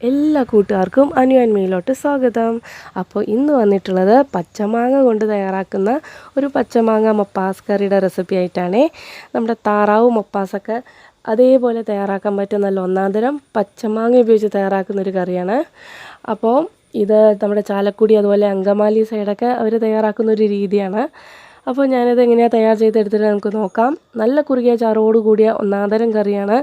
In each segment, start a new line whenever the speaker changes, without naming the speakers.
എല്ലാ കൂട്ടുകാർക്കും അനു ആൻഡ് മീയിലോട്ട് സ്വാഗതം. അപ്പോൾ ഇന്ന് വന്നിട്ടുള്ളത് പച്ചമാങ്ങ കൊണ്ട് തയ്യാറാക്കുന്ന ഒരു പച്ചമാങ്ങ മപ്പാസ് കറിയുടെ റെസിപ്പി ആയിട്ടാണ്. നമ്മുടെ താറാവ് മപ്പാസൊക്കെ അതേപോലെ തയ്യാറാക്കാൻ പറ്റുന്ന നല്ല ഒന്നാന്തരം പച്ചമാങ്ങ ഉപയോഗിച്ച് തയ്യാറാക്കുന്ന ഒരു കറിയാണ്. അപ്പോൾ ഇത് നമ്മുടെ ചാലക്കുടി അതുപോലെ അങ്കമാലി സൈഡൊക്കെ അവർ തയ്യാറാക്കുന്ന ഒരു രീതിയാണ്. അപ്പോൾ ഞാനിത് എങ്ങനെയാണ് തയ്യാർ ചെയ്തെടുത്തിട്ട് നമുക്ക് നോക്കാം. നല്ല കുറുകിയ ചാറോട് കൂടിയ ഒന്നാന്തരം കറിയാണ്.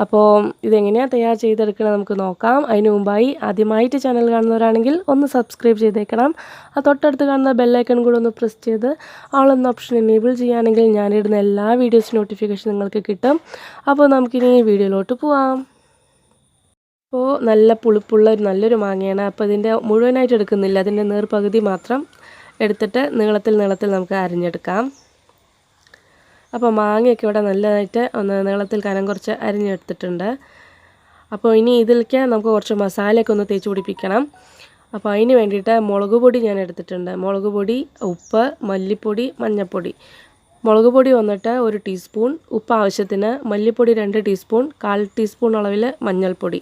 അപ്പോൾ ഇതെങ്ങനെയാണ് തയ്യാർ ചെയ്തെടുക്കണം നമുക്ക് നോക്കാം. അതിന് മുമ്പായി ആദ്യമായിട്ട് ചാനൽ കാണുന്നവരാണെങ്കിൽ ഒന്ന് സബ്സ്ക്രൈബ് ചെയ്തേക്കണം. ആ തൊട്ടടുത്ത് കാണുന്ന ബെല്ലൈക്കൺ കൂടെ ഒന്ന് പ്രസ് ചെയ്ത് ആളെന്ന ഓപ്ഷൻ എനേബിൾ ചെയ്യുകയാണെങ്കിൽ ഞാനിടുന്ന എല്ലാ വീഡിയോസ് നോട്ടിഫിക്കേഷൻ നിങ്ങൾക്ക് കിട്ടും. അപ്പോൾ നമുക്കിനി ഈ വീഡിയോയിലോട്ട് പോവാം. അപ്പോൾ നല്ല പുളിപ്പുള്ള നല്ലൊരു മാങ്ങയാണ്. അപ്പോൾ ഇതിൻ്റെ മുഴുവനായിട്ട് എടുക്കുന്നില്ല, അതിൻ്റെ നേർപകുതി മാത്രം എടുത്തിട്ട് നീളത്തിൽ നമുക്ക് അരിഞ്ഞെടുക്കാം. അപ്പോൾ മാങ്ങയൊക്കെ ഇവിടെ നല്ലതായിട്ട് ഒന്ന് നീളത്തിൽ കനം കുറച്ച് അരിഞ്ഞെടുത്തിട്ടുണ്ട്. അപ്പോൾ ഇനി ഇതിലേക്ക് നമുക്ക് കുറച്ച് മസാലയൊക്കെ ഒന്ന് തേച്ച് പിടിപ്പിക്കണം. അപ്പോൾ അതിന് വേണ്ടിയിട്ട് മുളക് പൊടി ഞാൻ എടുത്തിട്ടുണ്ട്. മുളക് പൊടി, ഉപ്പ്, മല്ലിപ്പൊടി, മഞ്ഞൾപ്പൊടി. മുളക് പൊടി വന്നിട്ട് 1 ടീസ്പൂൺ, ഉപ്പ് ആവശ്യത്തിന്, മല്ലിപ്പൊടി 2 ടീസ്പൂൺ, 1/4 ടീസ്പൂൺ അളവിൽ മഞ്ഞൾപ്പൊടി.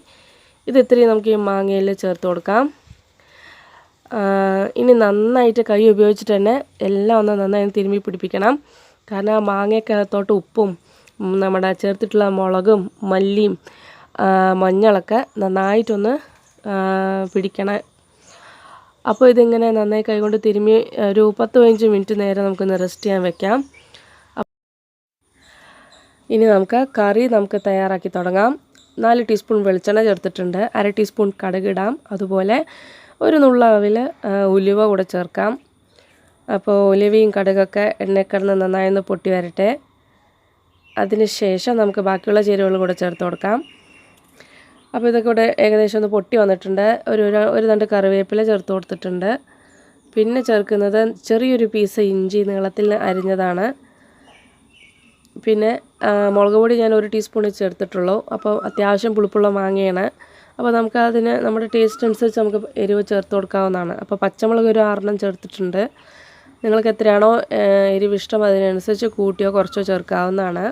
ഇത് ഇത്രയും നമുക്ക് ഈ മാങ്ങയിൽ ചേർത്ത് കൊടുക്കാം. ഇനി നന്നായിട്ട് കൈ ഉപയോഗിച്ചിട്ട് തന്നെ എല്ലാം ഒന്ന് നന്നായി തിരുമ്മി പിടിപ്പിക്കണം. കാരണം ആ മാങ്ങയ്ക്കകത്തോട്ട് ഉപ്പും നമ്മുടെ ചേർത്തിട്ടുള്ള മുളകും മല്ലിയും മഞ്ഞളൊക്കെ നന്നായിട്ടൊന്ന് പിടിക്കണം. അപ്പോൾ ഇതിങ്ങനെ നന്നായി കൈകൊണ്ട് തിരുമ്മി ഒരു 10-15 മിനിറ്റ് നേരം നമുക്കൊന്ന് റെസ്റ്റ് ചെയ്യാൻ വെക്കാം. ഇനി നമുക്ക് തയ്യാറാക്കി തുടങ്ങാം. 4 ടീസ്പൂൺ വെളിച്ചെണ്ണ ചേർത്തിട്ടുണ്ട്. 1/2 ടീസ്പൂൺ കടുകിടാം. അതുപോലെ ഒരു നുള്ള അളവിൽ ഉലുവ കൂടെ ചേർക്കാം. അപ്പോൾ ഉലുവയും കടുകൊക്കെ എണ്ണയിൽ കിടന്ന് നന്നായി ഒന്ന് പൊട്ടി വരട്ടെ. അതിന് ശേഷം നമുക്ക് ബാക്കിയുള്ള ചേരുവകൾ കൂടെ ചേർത്ത് കൊടുക്കാം. അപ്പോൾ ഇതൊക്കെ കൂടെ ഏകദേശം ഒന്ന് പൊട്ടി വന്നിട്ടുണ്ട്. ഒരു തണ്ട് കറിവേപ്പില ചേർത്ത് കൊടുത്തിട്ടുണ്ട്. പിന്നെ ചേർക്കുന്നത് ചെറിയൊരു പീസ് ഇഞ്ചി നീളത്തിൽ അരിഞ്ഞതാണ്. പിന്നെ മുളക് പൊടി ഞാൻ 1 ടീസ്പൂൺ ചേർത്തിട്ടുള്ളൂ. അപ്പോൾ അത്യാവശ്യം പുളിപ്പുള്ള മാങ്ങയാണ്. അപ്പോൾ നമുക്കതിന് നമ്മുടെ ടേസ്റ്റ് അനുസരിച്ച് നമുക്ക് എരിവ് ചേർത്ത് കൊടുക്കാവുന്നതാണ്. അപ്പോൾ പച്ചമുളക് ഒരു 6 ചേർത്തിട്ടുണ്ട്. നിങ്ങൾക്ക് എത്രയാണോ എരിവ് ഇഷ്ടം അതിനനുസരിച്ച് കൂട്ടിയോ കുറച്ചോ ചേർക്കാവുന്നതാണ്.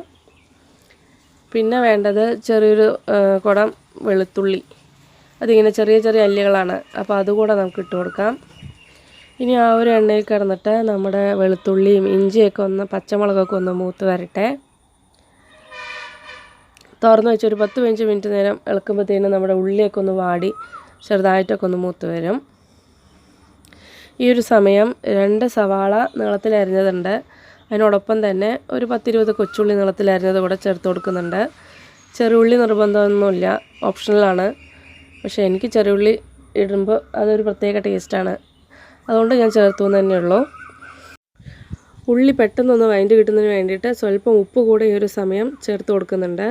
പിന്നെ വേണ്ടത് ചെറിയൊരു കുടം വെളുത്തുള്ളി. അതിങ്ങനെ ചെറിയ അല്ലികളാണ്. അപ്പോൾ അതുകൂടെ നമുക്ക് ഇട്ട് കൊടുക്കാം. ഇനി ആ ഒരു എണ്ണയിൽ കിടന്നിട്ട് നമ്മുടെ വെളുത്തുള്ളിയും ഇഞ്ചിയൊക്കെ പച്ചമുളകൊക്കെ ഒന്ന് മൂത്ത് വരട്ടെ. തുറന്ന് വെച്ച് ഒരു 10-15 മിനിറ്റ് നേരം ഇളക്കുമ്പോഴത്തേനും നമ്മുടെ ഉള്ളിയൊക്കെ ഒന്ന് വാടി ചെറുതായിട്ടൊക്കെ ഒന്ന് മൂത്ത് വരും. ഈ ഒരു സമയം 2 സവാള നീളത്തിൽ അരിഞ്ഞതുണ്ട്. അതിനോടൊപ്പം തന്നെ ഒരു 10-20 കൊച്ചുള്ളി നീളത്തിൽ അരിഞ്ഞത് കൂടെ ചേർത്ത് കൊടുക്കുന്നുണ്ട്. ചെറുള്ളി നിർബന്ധമൊന്നുമില്ല, ഓപ്ഷണലാണ്. പക്ഷേ എനിക്ക് ചെറുള്ളി ഇടുമ്പോൾ അതൊരു പ്രത്യേക ടേസ്റ്റാണ്, അതുകൊണ്ട് ഞാൻ ചേർത്തു എന്ന് തന്നെയുള്ളൂ. ഉള്ളി പെട്ടെന്നൊന്ന് വഴണ്ടി കിട്ടുന്നതിന് വേണ്ടിയിട്ട് സ്വല്പം ഉപ്പ് കൂടെ ഈ ഒരു സമയം ചേർത്ത് കൊടുക്കുന്നുണ്ട്.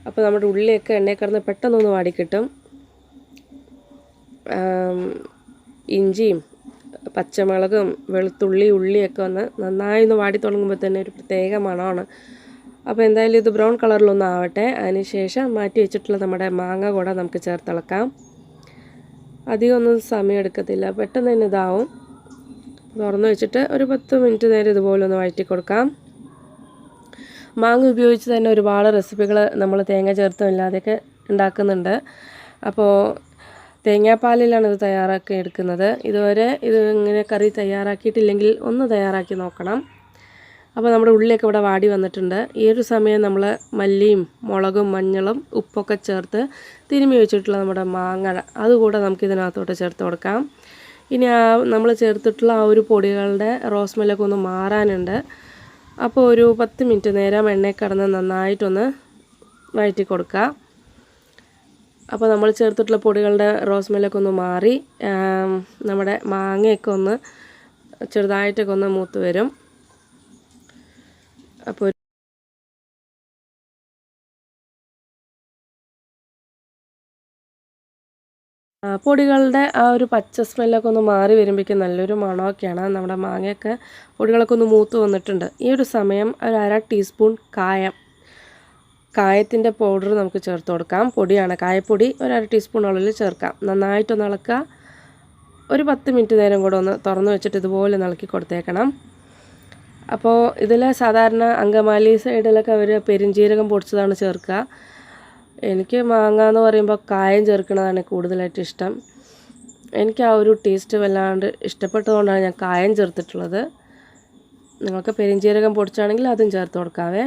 അപ്പോൾ നമ്മുടെ ഉള്ളിയൊക്കെ എണ്ണയിൽ കിടന്ന് പെട്ടെന്നൊന്ന് വാടിക്കിട്ടും. ഇഞ്ചിയും പച്ചമുളകും വെളുത്തുള്ളി ഉള്ളിയൊക്കെ നന്നായി ഒന്ന് വാടി തുടങ്ങുമ്പോൾ തന്നെ ഒരു പ്രത്യേക മണമാണ്. അപ്പോൾ എന്തായാലും ഇത് ബ്രൗൺ കളറിലൊന്നും ആവട്ടെ. അതിനുശേഷം മാറ്റി വെച്ചിട്ടുള്ള നമ്മുടെ മാങ്ങ കൂടെ നമുക്ക് ചേർത്തിളക്കാം. അധികം ഒന്നും സമയം എടുക്കത്തില്ല, പെട്ടെന്ന് തന്നെ ഇതാവും. തുറന്ന് വെച്ചിട്ട് ഒരു 10 മിനിറ്റ് നേരം ഇതുപോലെ ഒന്ന് വഴറ്റി കൊടുക്കാം. മാങ്ങ ഉപയോഗിച്ച് തന്നെ ഒരുപാട് റെസിപ്പികൾ നമ്മൾ തേങ്ങ ചേർത്തും ഇല്ലാതെയൊക്കെ ഉണ്ടാക്കുന്നുണ്ട്. അപ്പോൾ തേങ്ങാപ്പാലിലാണ് ഇത് തയ്യാറാക്കി എടുക്കുന്നത്. ഇതുവരെ ഇത് ഇങ്ങനെ കറി തയ്യാറാക്കിയിട്ടില്ലെങ്കിൽ ഒന്ന് തയ്യാറാക്കി നോക്കണം. അപ്പോൾ നമ്മുടെ ഉള്ളിയൊക്കെ ഇവിടെ വാടി വന്നിട്ടുണ്ട്. ഈ ഒരു സമയം നമ്മൾ മല്ലിയും മുളകും മഞ്ഞളും ഉപ്പൊക്കെ ചേർത്ത് തിരുമ്മി വെച്ചിട്ടുള്ള നമ്മുടെ മാങ്ങ അതുകൂടെ നമുക്കിതിനകത്തോട്ട് ചേർത്ത് കൊടുക്കാം. ഇനി നമ്മൾ ചേർത്തിട്ടുള്ള ആ ഒരു പൊടികളുടെ റോസ്മെല്ലൊക്കെ ഒന്ന് മാറാനുണ്ട്. അപ്പോൾ ഒരു 10 മിനിറ്റ് നേരം എണ്ണയിൽ കിടന്ന് നന്നായിട്ടൊന്ന് വഴറ്റി കൊടുക്കുക. അപ്പോൾ നമ്മൾ ചേർത്തിട്ടുള്ള പൊടികളുടെ റോസ്മെല്ലൊക്കെ ഒന്ന് മാറി നമ്മുടെ മാങ്ങയൊക്കെ ഒന്ന് ചെറുതായിട്ടൊക്കെ ഒന്ന് മൂത്ത് വരും. അപ്പോൾ പൊടികളുടെ ആ ഒരു പച്ച സ്മെല്ലൊക്കെ ഒന്ന് മാറി വരുമ്പോഴേക്കും നല്ലൊരു മണമൊക്കെയാണ്. നമ്മുടെ മാങ്ങയൊക്കെ പൊടികളൊക്കെ ഒന്ന് മൂത്ത് വന്നിട്ടുണ്ട്. ഈ ഒരു സമയം ഒരു 1/2 ടീസ്പൂൺ കായത്തിൻ്റെ പൗഡർ നമുക്ക് ചേർത്ത് കൊടുക്കാം. പൊടിയാണ്, കായപ്പൊടി ഒരു 1/2 ടീസ്പൂൺ അളവിൽ ചേർക്കാം. നന്നായിട്ടൊന്ന് ഇളക്കുക. ഒരു 10 മിനിറ്റ് നേരം കൂടെ ഒന്ന് തുറന്ന് വെച്ചിട്ട് ഇതുപോലെ ഇളക്കി കൊടുത്തേക്കണം. അപ്പോൾ ഇതിൽ സാധാരണ അങ്കമാലി സൈഡിലൊക്കെ അവർ പെരുംജീരകം പൊടിച്ചതാണ് ചേർക്കുക. എനിക്ക് മാങ്ങ എന്ന് പറയുമ്പോൾ കായം ചേർക്കുന്നതാണ് കൂടുതലായിട്ട് ഇഷ്ടം. എനിക്ക് ആ ഒരു ടേസ്റ്റ് വല്ലാണ്ട് ഇഷ്ടപ്പെട്ടതുകൊണ്ടാണ് ഞാൻ കായം ചേർത്തിട്ടുള്ളത്. നിങ്ങൾക്ക് പെരിഞ്ചീരകം പൊടിച്ചാണെങ്കിൽ അതും ചേർത്ത് കൊടുക്കാവേ.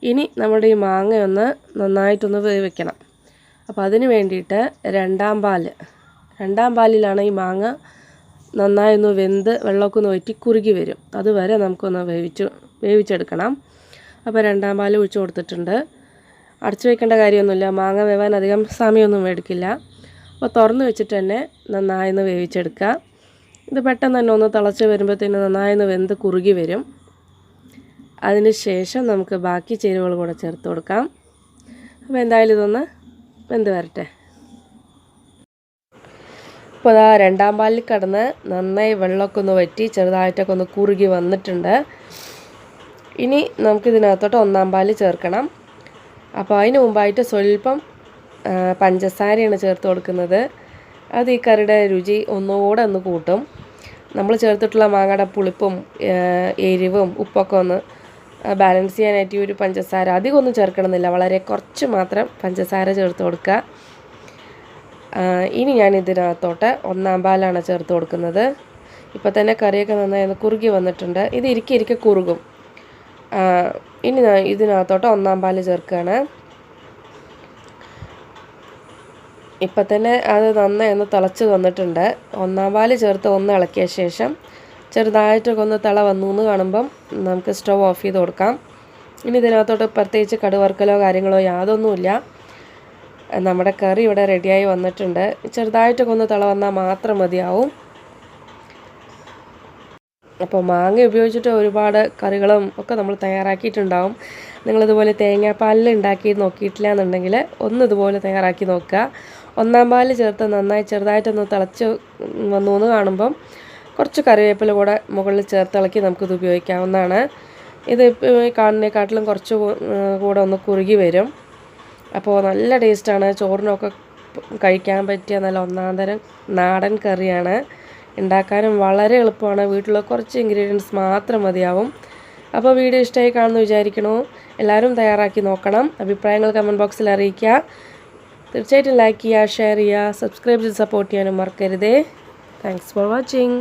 ഇനി നമ്മുടെ ഈ മാങ്ങയൊന്ന് നന്നായിട്ടൊന്ന് വേവിക്കണം. അപ്പോൾ അതിന് വേണ്ടിയിട്ട് രണ്ടാം പാലിലാണ് ഈ മാങ്ങ നന്നായി ഒന്ന് വെന്ത് വെള്ളമൊക്കെ ഒന്ന് വറ്റി കുറുകി വരും. അതുവരെ നമുക്കൊന്ന് വേവിച്ചെടുക്കണം. അപ്പോൾ രണ്ടാം പാൽ ഒഴിച്ച് കൊടുത്തിട്ടുണ്ട്. അടച്ചു വയ്ക്കേണ്ട കാര്യമൊന്നുമില്ല, മാങ്ങ വേവാൻ അധികം സമയമൊന്നും എടുക്കില്ല. അപ്പോൾ തുറന്ന് വെച്ചിട്ട് തന്നെ നന്നായി ഒന്ന് വേവിച്ചെടുക്കുക. ഇത് പെട്ടെന്ന് തന്നെ ഒന്ന് തിളച്ച് വരുമ്പോഴത്തേന് നന്നായി ഒന്ന് വെന്ത് കുറുകി വരും. അതിന് ശേഷം നമുക്ക് ബാക്കി ചേരുവകൾ കൂടെ ചേർത്ത് കൊടുക്കാം. അപ്പോൾ എന്തായാലും ഇതൊന്ന് വെന്ത് വരട്ടെ. ഇപ്പോൾ അതാ രണ്ടാം പാലിൽ കിടന്ന് നന്നായി വെള്ളമൊക്കെ ഒന്ന് വറ്റി ചെറുതായിട്ടൊക്കെ ഒന്ന് കുറുകി വന്നിട്ടുണ്ട്. ഇനി നമുക്കിതിനകത്തോട്ട് ഒന്നാം പാൽ ചേർക്കണം. അപ്പോൾ അതിന് മുമ്പായിട്ട് സ്വല്പം പഞ്ചസാരയാണ് ചേർത്ത് കൊടുക്കുന്നത്. അത് ഈ കറിയുടെ രുചി ഒന്നുകൂടെ ഒന്ന് കൂട്ടും. നമ്മൾ ചേർത്തിട്ടുള്ള മാങ്ങയുടെ പുളിപ്പും എരിവും ഉപ്പൊക്കെ ഒന്ന് ബാലൻസ് ചെയ്യാനായിട്ട് ഈ ഒരു പഞ്ചസാര അധികമൊന്നും ചേർക്കണമെന്നില്ല, വളരെ കുറച്ച് മാത്രം പഞ്ചസാര ചേർത്ത് കൊടുക്കുക. ഇനി ഞാൻ ഇതിനകത്തോട്ട് ഒന്നാം പാലാണ് ചേർത്ത് കൊടുക്കുന്നത്. ഇപ്പോൾ തന്നെ കറിയൊക്കെ നന്നായി ഒന്ന് കുറുകി വന്നിട്ടുണ്ട്. ഇത് ഇരിക്കെ കുറുകും. ഇനി ഇതിനകത്തോട്ട് ഒന്നാം പാൽ ചേർക്കുകയാണ്. ഇപ്പം തന്നെ അത് നന്നായി ഒന്ന് തിളച്ച് വന്നിട്ടുണ്ട്. ഒന്നാം പാൽ ചേർത്ത് ഒന്ന് ഇളക്കിയ ശേഷം ചെറുതായിട്ടൊക്കെ ഒന്ന് തിള വന്നു എന്ന് കാണുമ്പം നമുക്ക് സ്റ്റവ് ഓഫ് ചെയ്ത് കൊടുക്കാം. ഇനി ഇതിനകത്തോട്ട് പ്രത്യേകിച്ച് കടുവറുക്കലോ കാര്യങ്ങളോ യാതൊന്നുമില്ല. നമ്മുടെ കറി ഇവിടെ റെഡിയായി വന്നിട്ടുണ്ട്. ചെറുതായിട്ടൊക്കെ ഒന്ന് തിള വന്നാൽ മാത്രം മതിയാവും. അപ്പോൾ മാങ്ങ ഉപയോഗിച്ചിട്ട് ഒരുപാട് കറികളും ഒക്കെ നമ്മൾ തയ്യാറാക്കിയിട്ടുണ്ടാവും. നിങ്ങളിതുപോലെ തേങ്ങാപ്പാലിൽ ഉണ്ടാക്കി നോക്കിയിട്ടില്ല എന്നുണ്ടെങ്കിൽ ഒന്ന് ഇതുപോലെ തയ്യാറാക്കി നോക്കുക. ഒന്നാം പാൽ ചേർത്ത് നന്നായി ചെറുതായിട്ടൊന്ന് തിളച്ച് വന്നു എന്ന് കാണുമ്പം കുറച്ച് കറിവേപ്പില കൂടെ മുകളിൽ ചേർത്തിളക്കി നമുക്കിത് ഉപയോഗിക്കാവുന്നതാണ്. ഇത് കാണുന്നതിനെക്കാട്ടിലും കുറച്ച് കൂടെ ഒന്ന് കുറുകി വരും. അപ്പോൾ നല്ല ടേസ്റ്റാണ്. ചോറിനൊക്കെ കഴിക്കാൻ പറ്റിയ നല്ല ഒന്നാം തരം നാടൻ കറിയാണ്. ഉണ്ടാക്കാനും വളരെ എളുപ്പമാണ്. വീട്ടിലുള്ള കുറച്ച് ഇൻഗ്രീഡിയൻസ് മാത്രം മതിയാവും. അപ്പോൾ വീഡിയോ ഇഷ്ടമായി കാണുമെന്ന് വിചാരിക്കണു. എല്ലാവരും തയ്യാറാക്കി നോക്കണം. അഭിപ്രായങ്ങൾ കമൻറ്റ് ബോക്സിൽ അറിയിക്കുക. തീർച്ചയായിട്ടും ലൈക്ക് ചെയ്യുക, ഷെയർ ചെയ്യുക, സബ്സ്ക്രൈബ് ചെയ്ത് സപ്പോർട്ട് ചെയ്യാനും മറക്കരുതേ. Thanks for watching.